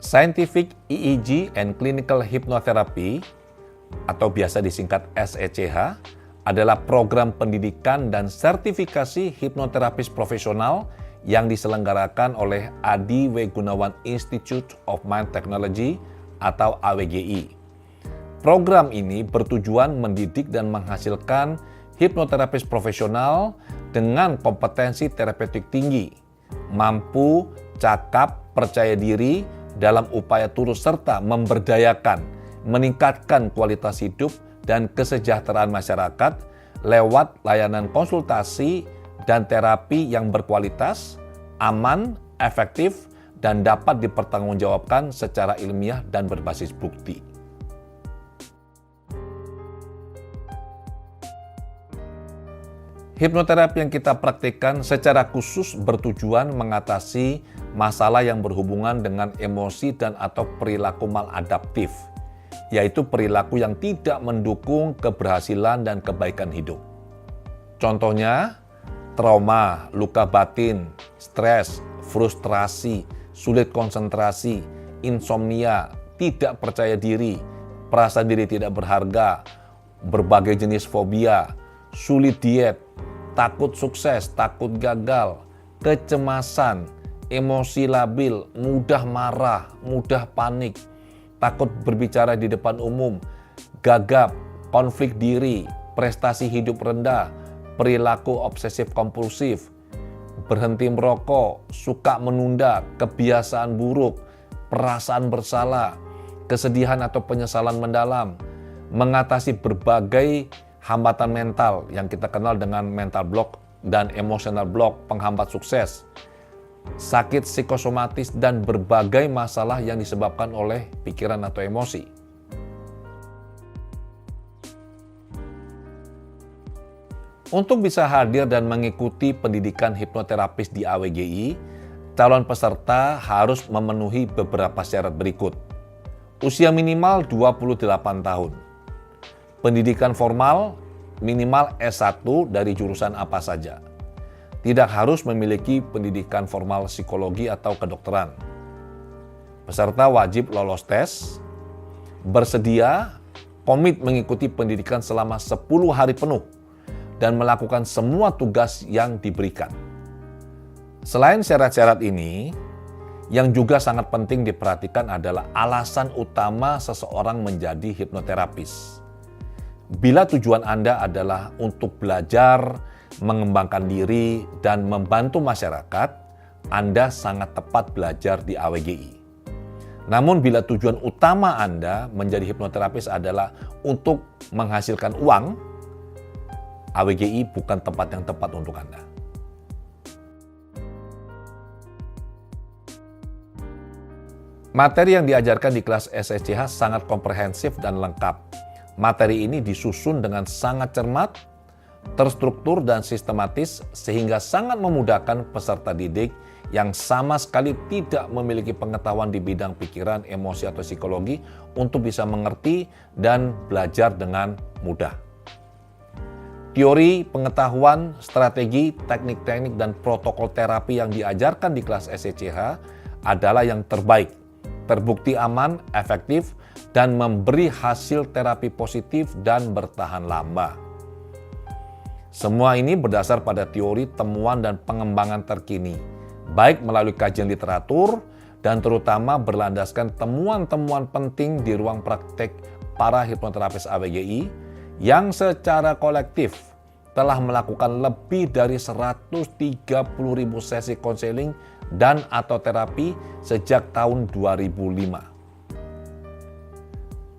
Scientific EEG and Clinical Hypnotherapy atau biasa disingkat SECH adalah program pendidikan dan sertifikasi hipnoterapis profesional yang diselenggarakan oleh Adi W. Gunawan Institute of Mind Technology atau AWGI. Program ini bertujuan mendidik dan menghasilkan hipnoterapis profesional dengan kompetensi terapeutik tinggi, mampu, cakap, percaya diri dalam upaya turut serta memberdayakan, meningkatkan kualitas hidup dan kesejahteraan masyarakat lewat layanan konsultasi dan terapi yang berkualitas, aman, efektif, dan dapat dipertanggungjawabkan secara ilmiah dan berbasis bukti. Hipnoterapi yang kita praktikkan secara khusus bertujuan mengatasi masalah yang berhubungan dengan emosi dan atau perilaku maladaptif, yaitu perilaku yang tidak mendukung keberhasilan dan kebaikan hidup. Contohnya, trauma, luka batin, stres, frustrasi, sulit konsentrasi, insomnia, tidak percaya diri, perasa diri tidak berharga, berbagai jenis fobia, sulit diet, takut sukses, takut gagal, kecemasan, emosi labil, mudah marah, mudah panik, takut berbicara di depan umum, gagap, konflik diri, prestasi hidup rendah, perilaku obsesif kompulsif, berhenti merokok, suka menunda, kebiasaan buruk, perasaan bersalah, kesedihan atau penyesalan mendalam, mengatasi berbagai hambatan mental yang kita kenal dengan mental block dan emotional block, penghambat sukses, sakit psikosomatis, dan berbagai masalah yang disebabkan oleh pikiran atau emosi. Untuk bisa hadir dan mengikuti pendidikan hipnoterapis di AWGI, calon peserta harus memenuhi beberapa syarat berikut. Usia minimal 28 tahun. Pendidikan formal minimal S1 dari jurusan apa saja. Tidak harus memiliki pendidikan formal psikologi atau kedokteran. Peserta wajib lolos tes, bersedia, komit mengikuti pendidikan selama 10 hari penuh, dan melakukan semua tugas yang diberikan. Selain syarat-syarat ini, yang juga sangat penting diperhatikan adalah alasan utama seseorang menjadi hipnoterapis. Bila tujuan Anda adalah untuk belajar, mengembangkan diri, dan membantu masyarakat, Anda sangat tepat belajar di AWGI. Namun bila tujuan utama Anda menjadi hipnoterapis adalah untuk menghasilkan uang, AWGI bukan tempat yang tepat untuk Anda. Materi yang diajarkan di kelas SECH sangat komprehensif dan lengkap. Materi ini disusun dengan sangat cermat, terstruktur dan sistematis sehingga sangat memudahkan peserta didik yang sama sekali tidak memiliki pengetahuan di bidang pikiran, emosi atau psikologi untuk bisa mengerti dan belajar dengan mudah. Teori, pengetahuan, strategi, teknik-teknik dan protokol terapi yang diajarkan di kelas SECH adalah yang terbaik, terbukti aman, efektif, dan memberi hasil terapi positif dan bertahan lama. Semua ini berdasar pada teori, temuan, dan pengembangan terkini, baik melalui kajian literatur dan terutama berlandaskan temuan-temuan penting di ruang praktek para hipnoterapis AWGI yang secara kolektif telah melakukan lebih dari 130.000 sesi konseling dan atau terapi sejak tahun 2005.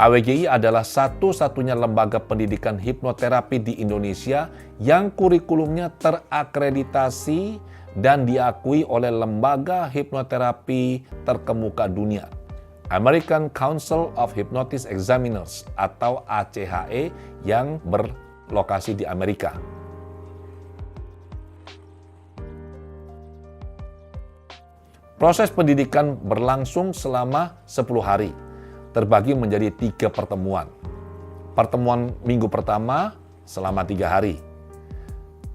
AWGI adalah satu-satunya lembaga pendidikan hipnoterapi di Indonesia yang kurikulumnya terakreditasi dan diakui oleh lembaga hipnoterapi terkemuka dunia, American Council of Hypnosis Examiners atau ACHE yang berlokasi di Amerika. Proses pendidikan berlangsung selama 10 hari. Terbagi menjadi 3 pertemuan. Pertemuan minggu pertama selama 3 hari.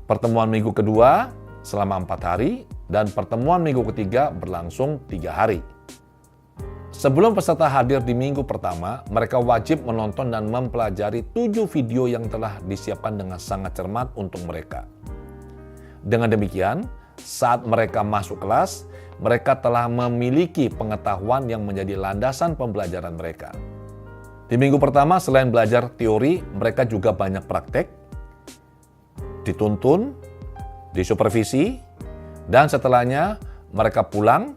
Pertemuan minggu kedua selama 4 hari. Dan pertemuan minggu ketiga berlangsung 3 hari. Sebelum peserta hadir di minggu pertama, mereka wajib menonton dan mempelajari 7 video yang telah disiapkan dengan sangat cermat untuk mereka. Dengan demikian, saat mereka masuk kelas, mereka telah memiliki pengetahuan yang menjadi landasan pembelajaran mereka. Di minggu pertama, selain belajar teori, mereka juga banyak praktek, dituntun, disupervisi, dan setelahnya mereka pulang,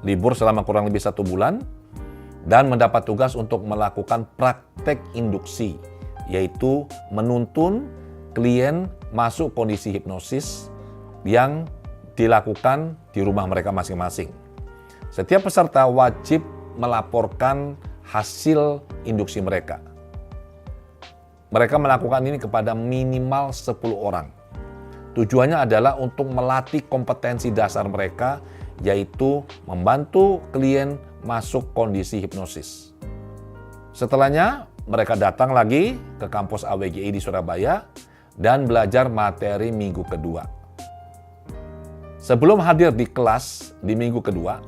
libur selama kurang lebih 1 bulan, dan mendapat tugas untuk melakukan praktek induksi, yaitu menuntun klien masuk kondisi hipnosis yang dilakukan di rumah mereka masing-masing. Setiap peserta wajib melaporkan hasil induksi mereka. Mereka melakukan ini kepada minimal 10 orang. Tujuannya adalah untuk melatih kompetensi dasar mereka, yaitu membantu klien masuk kondisi hipnosis. Setelahnya, mereka datang lagi ke kampus AWGI di Surabaya dan belajar materi minggu kedua. Sebelum hadir di kelas di minggu kedua,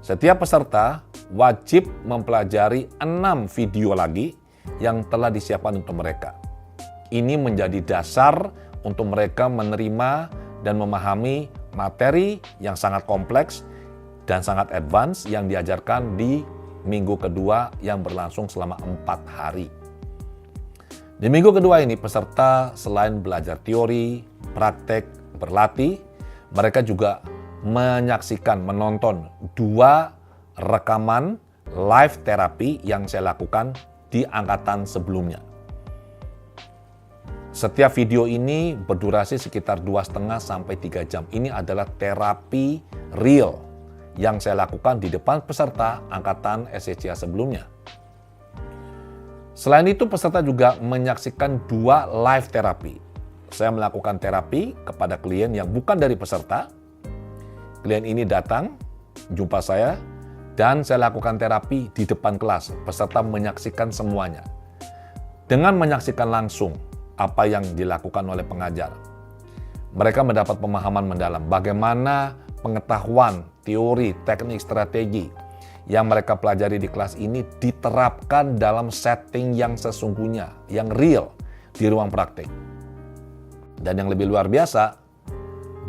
setiap peserta wajib mempelajari 6 video lagi yang telah disiapkan untuk mereka. Ini menjadi dasar untuk mereka menerima dan memahami materi yang sangat kompleks dan sangat advance yang diajarkan di minggu kedua yang berlangsung selama 4 hari. Di minggu kedua ini, peserta selain belajar teori, praktek, berlatih, mereka juga menonton 2 rekaman live terapi yang saya lakukan di angkatan sebelumnya. Setiap video ini berdurasi sekitar 2,5 sampai 3 jam. Ini adalah terapi real yang saya lakukan di depan peserta angkatan SCCA sebelumnya. Selain itu, peserta juga menyaksikan 2 live terapi. Saya melakukan terapi kepada klien yang bukan dari peserta. Klien ini datang, jumpa saya, dan saya lakukan terapi di depan kelas. Peserta menyaksikan semuanya. Dengan menyaksikan langsung apa yang dilakukan oleh pengajar, mereka mendapat pemahaman mendalam bagaimana pengetahuan, teori, teknik, strategi yang mereka pelajari di kelas ini diterapkan dalam setting yang sesungguhnya, yang real di ruang praktik. Dan yang lebih luar biasa,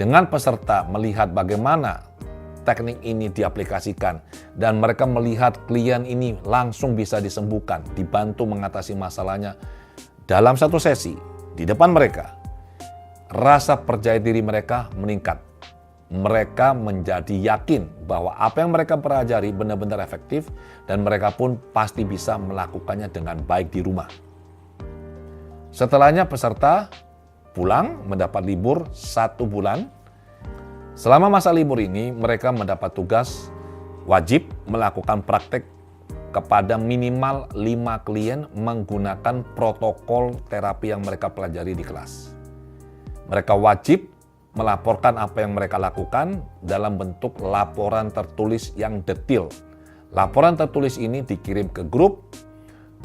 dengan peserta melihat bagaimana teknik ini diaplikasikan dan mereka melihat klien ini langsung bisa disembuhkan, dibantu mengatasi masalahnya dalam satu sesi di depan mereka, rasa percaya diri mereka meningkat. Mereka menjadi yakin bahwa apa yang mereka pelajari benar-benar efektif dan mereka pun pasti bisa melakukannya dengan baik di rumah. Setelahnya peserta pulang mendapat libur 1 bulan. Selama masa libur ini mereka mendapat tugas wajib melakukan praktek kepada minimal 5 klien menggunakan protokol terapi yang mereka pelajari di kelas. Mereka wajib melaporkan apa yang mereka lakukan dalam bentuk laporan tertulis yang detail. Laporan tertulis ini dikirim ke grup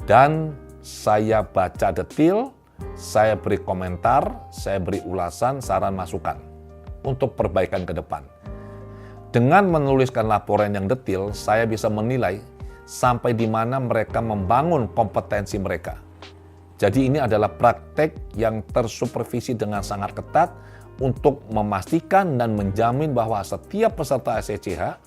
dan saya baca detail, saya beri komentar, saya beri ulasan, saran, masukan untuk perbaikan ke depan. Dengan menuliskan laporan yang detail, saya bisa menilai sampai di mana mereka membangun kompetensi mereka. Jadi ini adalah praktek yang tersupervisi dengan sangat ketat untuk memastikan dan menjamin bahwa setiap peserta SCCH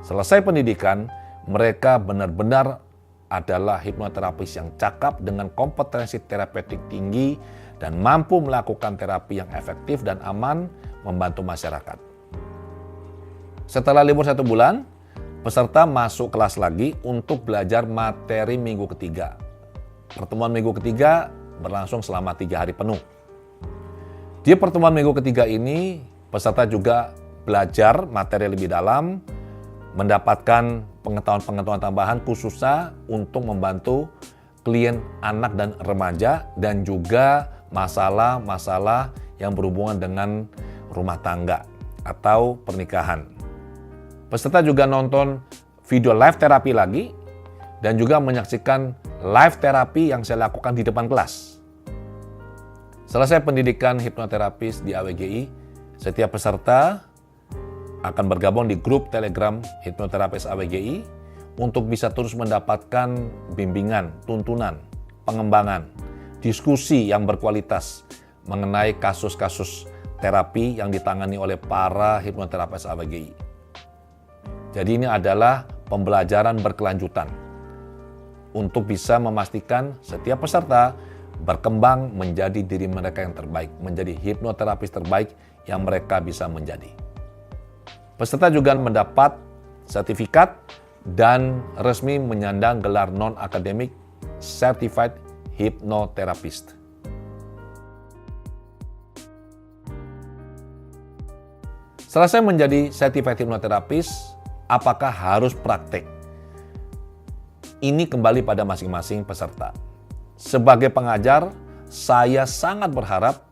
selesai pendidikan, mereka benar-benar adalah hipnoterapis yang cakap dengan kompetensi terapeutik tinggi dan mampu melakukan terapi yang efektif dan aman membantu masyarakat. Setelah libur 1 bulan, peserta masuk kelas lagi untuk belajar materi minggu ketiga. Pertemuan minggu ketiga berlangsung selama 3 hari penuh. Di pertemuan minggu ketiga ini, peserta juga belajar materi lebih dalam, mendapatkan pengetahuan-pengetahuan tambahan khususnya untuk membantu klien anak dan remaja dan juga masalah-masalah yang berhubungan dengan rumah tangga atau pernikahan. Peserta juga nonton video live terapi lagi dan juga menyaksikan live terapi yang saya lakukan di depan kelas. Selesai pendidikan hipnoterapis di AWGI, setiap peserta akan bergabung di grup Telegram Hipnoterapis AWGI untuk bisa terus mendapatkan bimbingan, tuntunan, pengembangan, diskusi yang berkualitas mengenai kasus-kasus terapi yang ditangani oleh para hipnoterapis AWGI. Jadi ini adalah pembelajaran berkelanjutan untuk bisa memastikan setiap peserta berkembang menjadi diri mereka yang terbaik, menjadi hipnoterapis terbaik yang mereka bisa menjadi. Peserta juga mendapat sertifikat dan resmi menyandang gelar non-akademik Certified Hypnotherapist. Selesai menjadi Certified Hypnotherapist, apakah harus praktek? Ini kembali pada masing-masing peserta. Sebagai pengajar, saya sangat berharap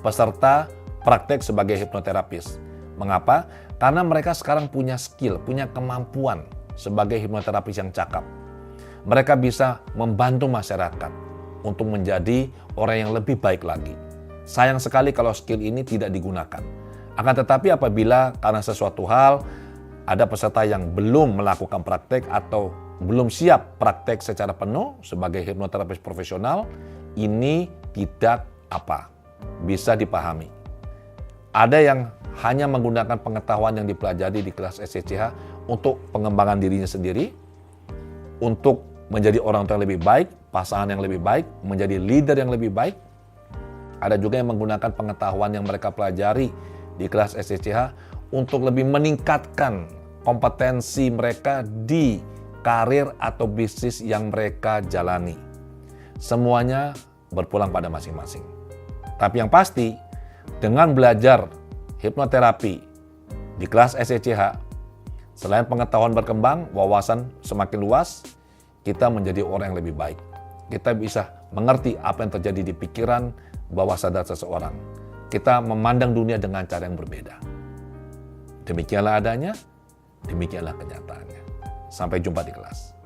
peserta praktek sebagai hipnoterapis. Mengapa? Karena mereka sekarang punya skill, punya kemampuan sebagai hipnoterapis yang cakap. Mereka bisa membantu masyarakat untuk menjadi orang yang lebih baik lagi. Sayang sekali kalau skill ini tidak digunakan. Akan tetapi apabila karena sesuatu hal ada peserta yang belum melakukan praktek atau belum siap praktek secara penuh sebagai hipnoterapis profesional, ini tidak bisa dipahami. Ada yang hanya menggunakan pengetahuan yang dipelajari di kelas SCCH untuk pengembangan dirinya sendiri, untuk menjadi orang tua yang lebih baik, pasangan yang lebih baik, menjadi leader yang lebih baik. Ada juga yang menggunakan pengetahuan yang mereka pelajari di kelas SCCH untuk lebih meningkatkan kompetensi mereka di karir atau bisnis yang mereka jalani. Semuanya berpulang pada masing-masing. Tapi yang pasti, dengan belajar hipnoterapi di kelas SCCH, selain pengetahuan berkembang, wawasan semakin luas, kita menjadi orang yang lebih baik. Kita bisa mengerti apa yang terjadi di pikiran bawah sadar seseorang. Kita memandang dunia dengan cara yang berbeda. Demikianlah adanya, demikianlah kenyataannya. Sampai jumpa di kelas.